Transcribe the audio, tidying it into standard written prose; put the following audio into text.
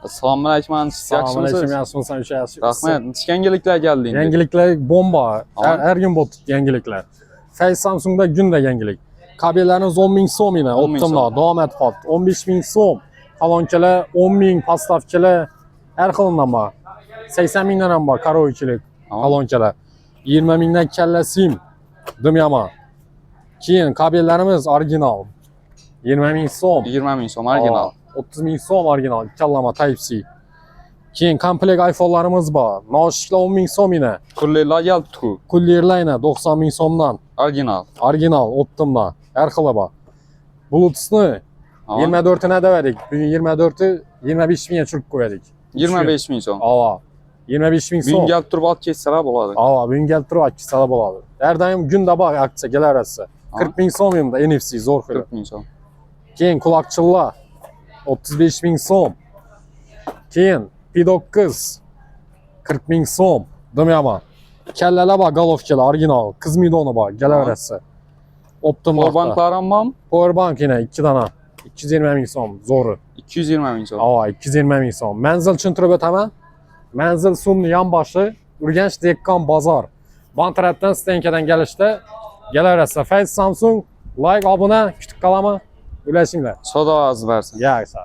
Assalomu alaykum, siz yaxshimisiz? Yaxshimisan, o'sha yaxshi. Rahmat. Necha yangiliklar geldi endi? Yangiliklar bomba. Tamam. Her gün bu yangiliklar. Face Samsung'da günde yangilik. Kabelleriniz 10 bin so'm yine. 10 bin Optimda, so'm. devam et pat. 15 bin so'm. Kalonkeler 10 bin, pastavkeler her kılından var. 80 binden hem var, karaoke'lik Tamam. kalonkeler. 20 binden kelle sim. Dımyama. Keyin kabellerimiz orijinal. 20 bin so'm. 20 bin so'm orijinal. 30 bin so'm orijinal. Kallama Type-C. Keyin komplekt iPhone'larımız var. Noshikla 10 bin so'm yine. Kurlaylar geldi. Kullirlar yine 90 bin so'mdan. Orijinal. Orijinal, Optim'da. Her xili bor. Bluetooth'ni Tamam. 24'üne de verdik. Bugün 24'ü 25 bin'e çürük koyardık. 25 bin so'm. Ava. 25 bin Bugün so'm. geldi turib olib ketsalar bo'ladi. Ava, bugün gelip turib akçisala bo'ladi. Her daim günde bak aksiya kelarasi. 40 bin so'm yimda NFC zo'r xili. 40 bin so'm. Keyin quloqchinlar 35 bin so'm. Keyin P9 40 bin so'm. Dımyama. Kellalar bor, golovkalar orijinal. Qiz midoni bor, kelaverasi. Optimda. Powerbanklar ham bormi? Powerbank yine 2 tane. 220 bin so'm zo'ri. 220 bin so'm. Ava 220 bin so'm. Manzil tushuntirib o'taman. Manzil Sumni yonboshi Urganch Dehqon bozor. Bantaratdan Stenkadan kelishda kelaverasizlar. Face Samsung, like, obuna, kutib qolaman. Ulashinglar. Savdo ovozi bersin. Yaxshi.